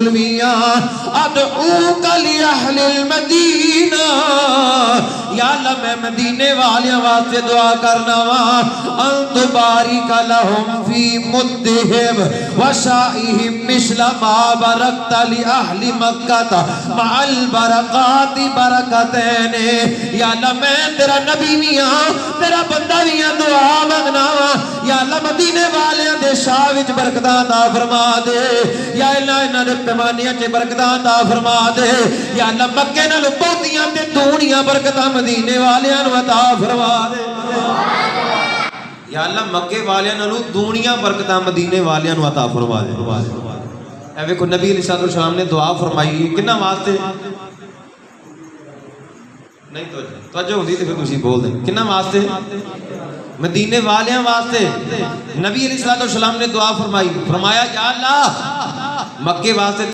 ادعوک لأہل المدینہ، یا اللہ میں مدینے والیاں واسطے دعا کرنا وا، ان تبارک لہم فی مدہم وشائہم مثل ما برکت لأہل مکہ مع البرکات برکتین۔ یا اللہ میں تیرا نبی میاں تیرا بندہ میاں دعا مانگنا وا، یا اللہ مدینے والیاں دے شاہ وچ برکتاں عطا فرما دے، یا اللہ انہاں دے پیمانیاں چ برکتاں عطا فرما دے، یا اللہ مکے نال بہتیاں تے دونیاں برکتاں مدینے والیاں نوں عطا فرما دے، یا اللہ مکے والیاں نالوں دونیاں برکتاں مدینے والیاں نوں عطا فرما دے۔ اے ویکھو نبی علیہ السلام نے دعا فرمائی کنہ واسطے؟ نہیں توجہ ہوندی تے پھر تسی بول دیں کنہ واسطے؟ مدینے والیاں واسطے۔ نبی علیہ السلام نے دعا فرمائی، فرمایا یا اللہ مکے واسطے